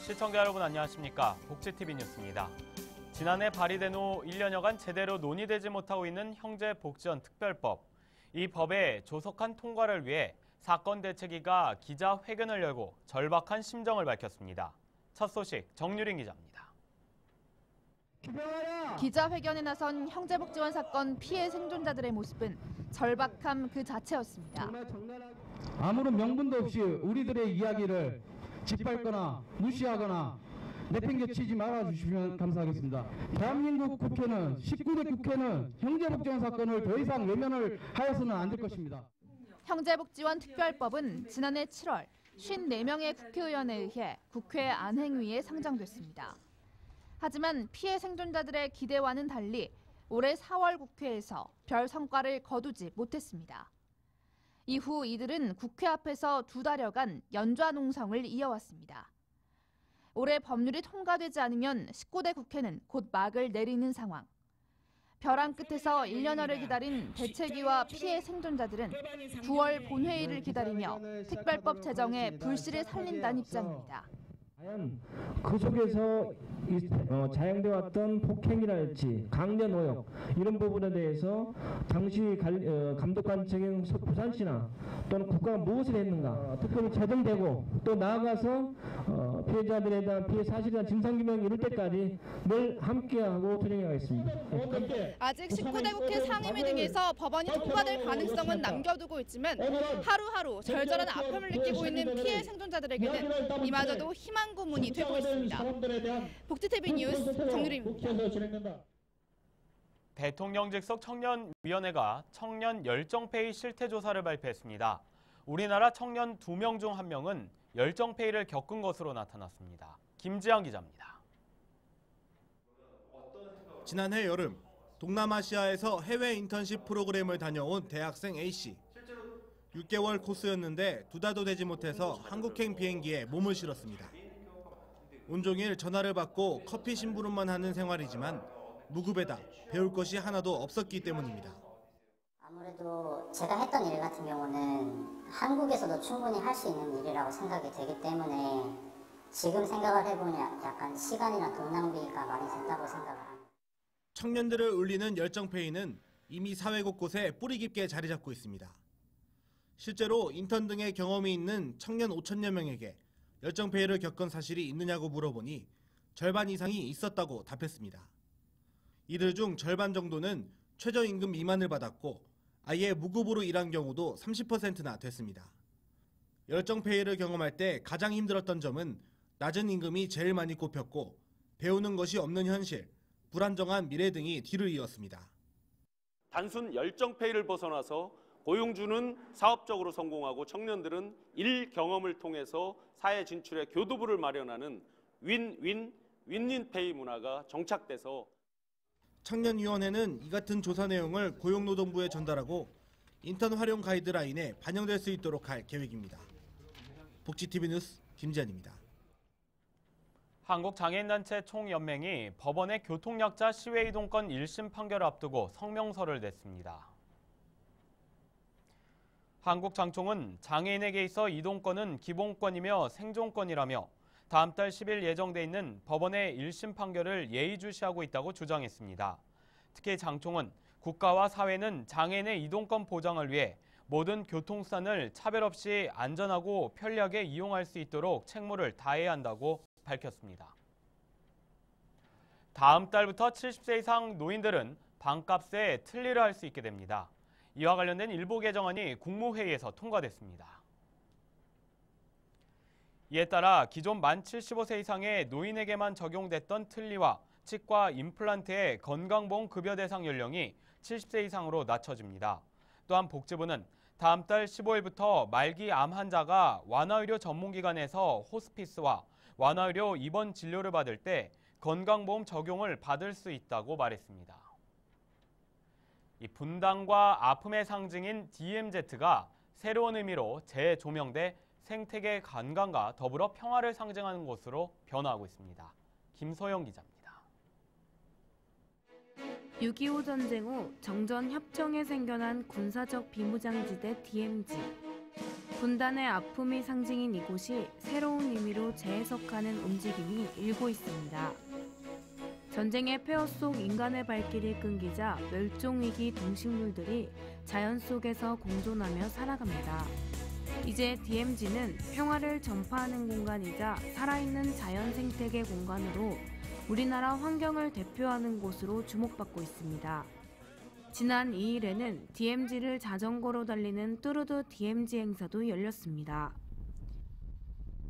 시청자 여러분 안녕하십니까? 복지TV 뉴스입니다. 지난해 발의된 후 1년여간 제대로 논의되지 못하고 있는 형제복지원 특별법. 이 법의 조속한 통과를 위해 사건대책위가 기자회견을 열고 절박한 심정을 밝혔습니다. 첫 소식 정유린 기자입니다. 기자회견에 나선 형제복지원 사건 피해 생존자들의 모습은 절박함 그 자체였습니다. 아무런 명분도 없이 우리들의 이야기를 짓밟거나 무시하거나 내팽개치지 말아주시면 감사하겠습니다. 대한민국 국회는 19대 국회는 형제복지원 사건을 더 이상 외면을 하여서는 안 될 것입니다. 형제복지원 특별법은 지난해 7월 54명의 국회의원에 의해 국회 안행위에 상정됐습니다. 하지만 피해 생존자들의 기대와는 달리 올해 4월 국회에서 별 성과를 거두지 못했습니다. 이후 이들은 국회 앞에서 2달여간 연좌농성을 이어왔습니다. 올해 법률이 통과되지 않으면 19대 국회는 곧 막을 내리는 상황. 벼랑 끝에서 1년여를 기다린 대책위와 피해 생존자들은 9월 본회의를 기다리며 특별법 제정에 불씨를 살린다는 입장입니다. 과연 그 속에서 자행돼 왔던 폭행이랄지 강제노역 이런 부분에 대해서 당시 감독관청인 부산시나 또는 국가가 무엇을 했는가 특별히 제정되고 또 나아가서 피해자들에 대한 피해 사실에 대한 진상규명 이룰 때까지 늘 함께하고 투쟁해가겠습니다. 아직 19대 국회 상임위 등에서 법안이 통과될 가능성은 남겨두고 있지만 하루하루 절절한 아픔을 느끼고 있는 피해 생존자들에게는 이마저도 희망 고문이 되고 있습니다. 복지TV 뉴스 정유림입니다. 대통령 직속 청년위원회가 청년 열정페이 실태조사를 발표했습니다. 우리나라 청년 2명 중 1명은 열정페이를 겪은 것으로 나타났습니다. 김지영 기자입니다. 지난해 여름 동남아시아에서 해외 인턴십 프로그램을 다녀온 대학생 A씨. 6개월 코스였는데 2달도 되지 못해서 한국행 비행기에 몸을 실었습니다. 온종일 전화를 받고 커피 심부름만 하는 생활이지만 무급에다 배울 것이 하나도 없었기 때문입니다. 아무래도 제가 했던 일 같은 경우는 한국에서도 충분히 할 수 있는 일이라고 생각이 되기 때문에 지금 생각을 해보면 약간 시간이나 돈 낭비가 많이 됐다고 생각을 합니다. 청년들을 울리는 열정페이는 이미 사회 곳곳에 뿌리 깊게 자리 잡고 있습니다. 실제로 인턴 등의 경험이 있는 청년 5천여 명에게 열정페이를 겪은 사실이 있느냐고 물어보니 절반 이상이 있었다고 답했습니다. 이들 중 절반 정도는 최저임금 미만을 받았고 아예 무급으로 일한 경우도 30%나 됐습니다. 열정페이를 경험할 때 가장 힘들었던 점은 낮은 임금이 제일 많이 꼽혔고 배우는 것이 없는 현실, 불안정한 미래 등이 뒤를 이었습니다. 단순 열정페이를 벗어나서 고용주는 사업적으로 성공하고 청년들은 일 경험을 통해서 사회 진출의 교두부를 마련하는 윈윈페이 문화가 정착돼서 청년위원회는 이 같은 조사 내용을 고용노동부에 전달하고 인턴 활용 가이드라인에 반영될 수 있도록 할 계획입니다. 복지TV 뉴스 김지한입니다. 한국장애인단체 총연맹이 법원의 교통약자 시외 이동권 1심 판결을 앞두고 성명서를 냈습니다. 한국장총은 장애인에게 있어 이동권은 기본권이며 생존권이라며 다음 달 10일 예정돼 있는 법원의 1심 판결을 예의주시하고 있다고 주장했습니다. 특히 장총은 국가와 사회는 장애인의 이동권 보장을 위해 모든 교통수단을 차별 없이 안전하고 편리하게 이용할 수 있도록 책무를 다해야 한다고 밝혔습니다. 다음 달부터 70세 이상 노인들은 방값에 틀니를 할 수 있게 됩니다. 이와 관련된 일부 개정안이 국무회의에서 통과됐습니다. 이에 따라 기존 만 75세 이상의 노인에게만 적용됐던 틀니와 치과 임플란트의 건강보험 급여 대상 연령이 70세 이상으로 낮춰집니다. 또한 복지부는 다음 달 15일부터 말기 암 환자가 완화의료 전문기관에서 호스피스와 완화의료 입원 진료를 받을 때 건강보험 적용을 받을 수 있다고 말했습니다. 이 분당과 아픔의 상징인 DMZ가 새로운 의미로 재조명돼 생태계 관광과 더불어 평화를 상징하는 곳으로 변화하고 있습니다. 김소영 기자입니다. 6.25 전쟁 후 정전 협정에 생겨난 군사적 비무장지대 DMZ. 분단의 아픔이 상징인 이곳이 새로운 의미로 재해석하는 움직임이 일고 있습니다. 전쟁의 폐허 속 인간의 발길이 끊기자 멸종위기 동식물들이 자연 속에서 공존하며 살아갑니다. 이제 DMZ는 평화를 전파하는 공간이자 살아있는 자연 생태계 공간으로 우리나라 환경을 대표하는 곳으로 주목받고 있습니다. 지난 2일에는 DMZ를 자전거로 달리는 뚜루드 DMZ 행사도 열렸습니다.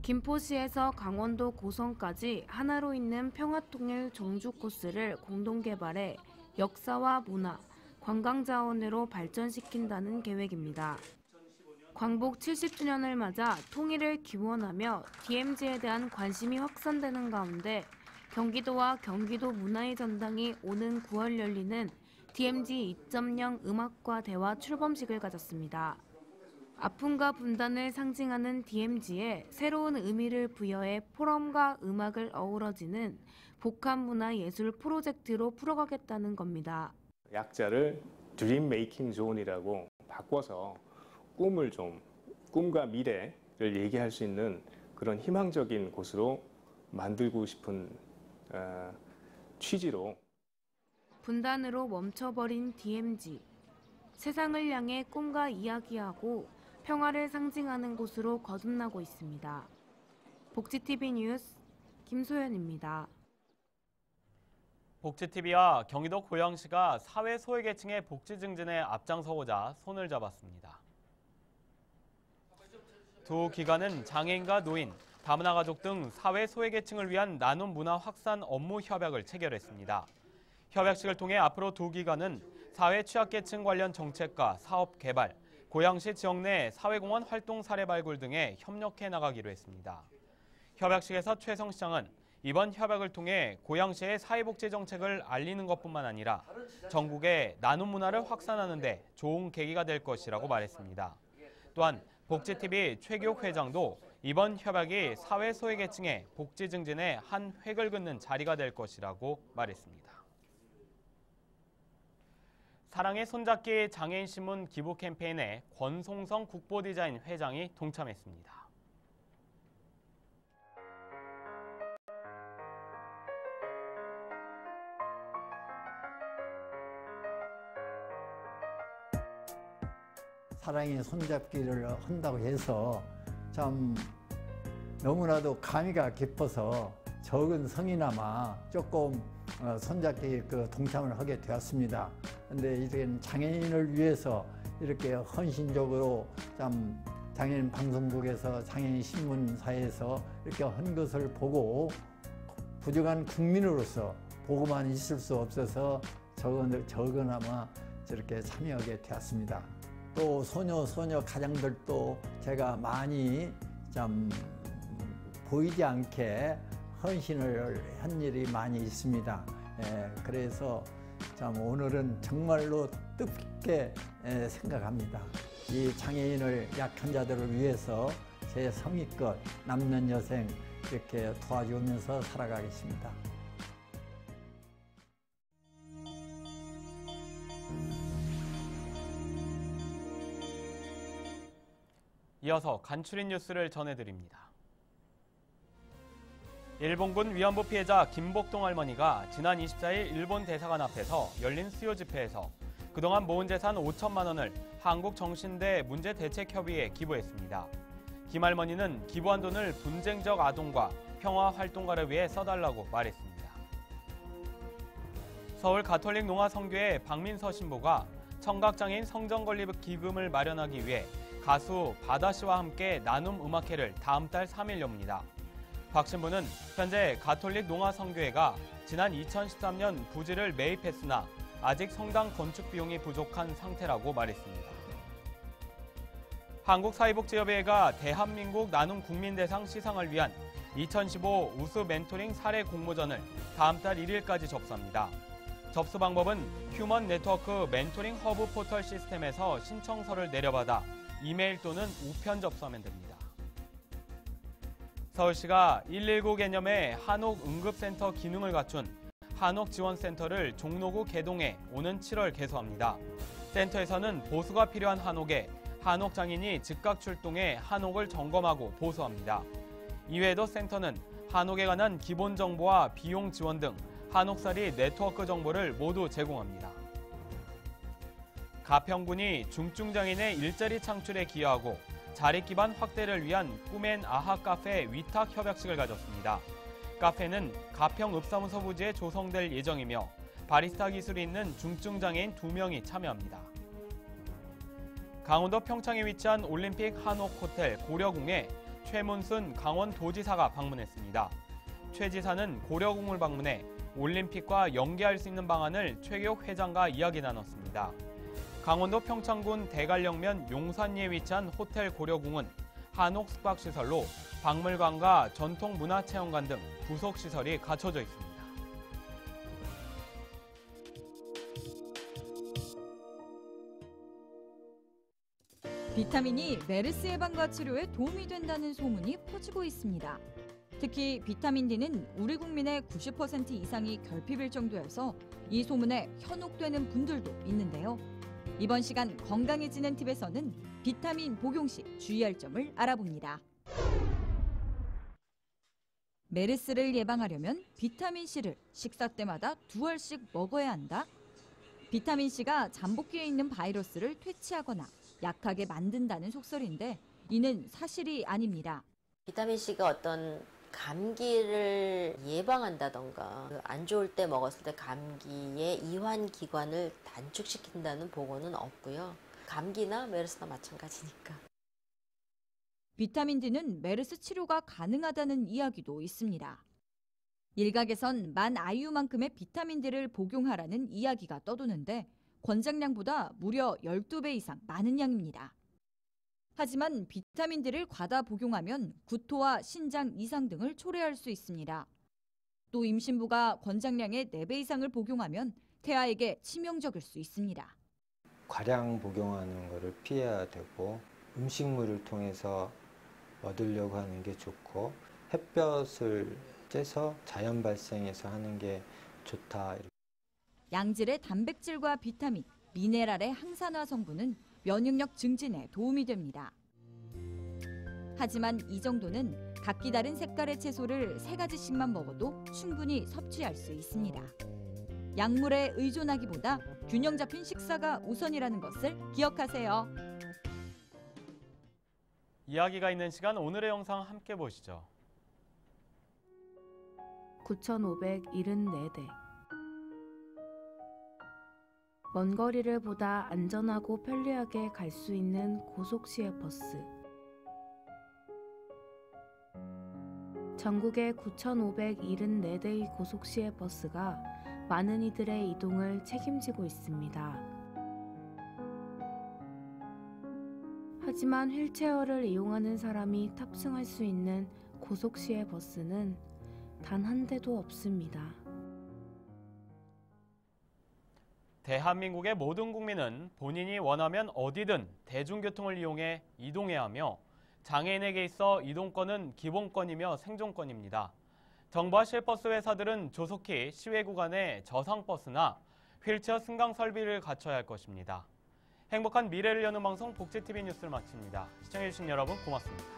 김포시에서 강원도 고성까지 하나로 잇는 평화통일 종주 코스를 공동 개발해 역사와 문화, 관광자원으로 발전시킨다는 계획입니다. 광복 70주년을 맞아 통일을 기원하며 DMZ에 대한 관심이 확산되는 가운데 경기도와 경기도 문화의 전당이 오는 9월 열리는 DMZ 2.0 음악과 대화 출범식을 가졌습니다. 아픔과 분단을 상징하는 DMZ에 새로운 의미를 부여해 포럼과 음악을 어우러지는 복합문화예술 프로젝트로 풀어가겠다는 겁니다. 약자를 드림 메이킹 존이라고 바꿔서 꿈과 미래를 얘기할 수 있는 그런 희망적인 곳으로 만들고 싶은 취지로 분단으로 멈춰버린 DMZ. 세상을 향해 꿈과 이야기하고 평화를 상징하는 곳으로 거듭나고 있습니다. 복지TV 뉴스 김소연입니다. 복지TV와 경기도 고양시가 사회 소외계층의 복지 증진에 앞장서고자 손을 잡았습니다. 두 기관은 장애인과 노인, 다문화 가족 등 사회 소외계층을 위한 나눔 문화 확산 업무 협약을 체결했습니다. 협약식을 통해 앞으로 두 기관은 사회 취약계층 관련 정책과 사업 개발, 고양시 지역 내 사회공헌 활동 사례 발굴 등에 협력해 나가기로 했습니다. 협약식에서 최성 시장은 이번 협약을 통해 고양시의 사회복지 정책을 알리는 것뿐만 아니라 전국의 나눔 문화를 확산하는 데 좋은 계기가 될 것이라고 말했습니다. 또한 복지TV 최기옥 회장도 이번 협약이 사회 소외계층의 복지 증진에 한 획을 긋는 자리가 될 것이라고 말했습니다. 사랑의 손잡기 장애인 신문 기부 캠페인에 권송성 국보디자인 회장이 동참했습니다. 사랑의 손잡기를 한다고 해서 참 너무나도 감회가 깊어서 적은 성이나마 조금 손잡기 동참을 하게 되었습니다. 근데 이런 장애인을 위해서 이렇게 헌신적으로 참 장애인 방송국에서 장애인 신문사에서 이렇게 한 것을 보고 부족한 국민으로서 보고만 있을 수 없어서 적어나마 저렇게 참여하게 되었습니다. 또 소녀 가장들도 제가 많이 참 보이지 않게 헌신을 한 일이 많이 있습니다. 그래서 참 오늘은 정말로 뜻깊게 생각합니다. 이 장애인을 약한 자들을 위해서 제 성의껏 남는 여생 이렇게 도와주면서 살아가겠습니다. 이어서 간추린 뉴스를 전해드립니다. 일본군 위안부 피해자 김복동 할머니가 지난 24일 일본 대사관 앞에서 열린 수요 집회에서 그동안 모은 재산 5천만 원을 한국정신대 문제대책협의회에 기부했습니다. 김 할머니는 기부한 돈을 분쟁적 아동과 평화활동가를 위해 써달라고 말했습니다. 서울 가톨릭 농아성교회 박민서 신부가 청각장애인 성전건립 기금을 마련하기 위해 가수 바다 씨와 함께 나눔 음악회를 다음 달 3일 엽니다. 박 신부는 현재 가톨릭 농아성교회가 지난 2013년 부지를 매입했으나 아직 성당 건축 비용이 부족한 상태라고 말했습니다. 한국사회복지협의회가 대한민국 나눔 국민대상 시상을 위한 2015 우수 멘토링 사례 공모전을 다음 달 1일까지 접수합니다. 접수 방법은 휴먼 네트워크 멘토링 허브 포털 시스템에서 신청서를 내려받아 이메일 또는 우편 접수하면 됩니다. 서울시가 119 개념의 한옥 응급센터 기능을 갖춘 한옥지원센터를 종로구 개동에 오는 7월 개소합니다. 센터에서는 보수가 필요한 한옥에 한옥 장인이 즉각 출동해 한옥을 점검하고 보수합니다. 이외에도 센터는 한옥에 관한 기본 정보와 비용 지원 등 한옥살이 네트워크 정보를 모두 제공합니다. 가평군이 중증장애인의 일자리 창출에 기여하고 자립 기반 확대를 위한 꿈앤 아하 카페 위탁 협약식을 가졌습니다. 카페는 가평 읍사무소 부지에 조성될 예정이며 바리스타 기술이 있는 중증장애인 2명이 참여합니다. 강원도 평창에 위치한 올림픽 한옥 호텔 고려궁에 최문순 강원도지사가 방문했습니다. 최 지사는 고려궁을 방문해 올림픽과 연계할 수 있는 방안을 최교욱 회장과 이야기 나눴습니다. 강원도 평창군 대관령면 용산리에 위치한 호텔 고려궁은 한옥 숙박시설로 박물관과 전통문화체험관 등 부속시설이 갖춰져 있습니다. 비타민이 메르스 예방과 치료에 도움이 된다는 소문이 퍼지고 있습니다. 특히 비타민 D는 우리 국민의 90% 이상이 결핍일 정도여서 이 소문에 현혹되는 분들도 있는데요. 이번 시간 건강해지는 팁에서는 비타민 복용 시 주의할 점을 알아봅니다. 메르스를 예방하려면 비타민C를 식사 때마다 2알씩 먹어야 한다. 비타민C가 잠복기에 있는 바이러스를 퇴치하거나 약하게 만든다는 속설인데 이는 사실이 아닙니다. 비타민C가 어떤 감기를 예방한다던가 안 좋을 때 먹었을 때 감기의 이완 기관을 단축시킨다는 보고는 없고요. 감기나 메르스나 마찬가지니까. 비타민 D는 메르스 치료가 가능하다는 이야기도 있습니다. 일각에선 만 IU만큼의 비타민 D를 복용하라는 이야기가 떠도는데 권장량보다 무려 12배 이상 많은 양입니다. 하지만 비타민 D를 과다 복용하면 구토와 신장 이상 등을 초래할 수 있습니다. 또 임신부가 권장량의 4배 이상을 복용하면 태아에게 치명적일 수 있습니다. 과량 복용하는 것을 피해야 되고 음식물을 통해서 얻으려고 하는 게 좋고 햇볕을 쬐서 자연 발생해서 하는 게 좋다. 양질의 단백질과 비타민, 미네랄의 항산화 성분은 면역력 증진에 도움이 됩니다. 하지만 이 정도는 각기 다른 색깔의 채소를 3가지씩만 먹어도 충분히 섭취할 수 있습니다. 약물에 의존하기보다 균형 잡힌 식사가 우선이라는 것을 기억하세요. 이야기가 있는 시간 오늘의 영상 함께 보시죠. 9,574대. 먼 거리를 보다 안전하고 편리하게 갈 수 있는 고속시외 버스. 전국의 9,574대의 고속시외 버스가 많은 이들의 이동을 책임지고 있습니다. 하지만 휠체어를 이용하는 사람이 탑승할 수 있는 고속시외 버스는 단 한 대도 없습니다. 대한민국의 모든 국민은 본인이 원하면 어디든 대중교통을 이용해 이동해야 하며 장애인에게 있어 이동권은 기본권이며 생존권입니다. 정부와 시외버스 회사들은 조속히 시외 구간에 저상버스나 휠체어 승강 설비를 갖춰야 할 것입니다. 행복한 미래를 여는 방송 복지TV 뉴스를 마칩니다. 시청해주신 여러분 고맙습니다.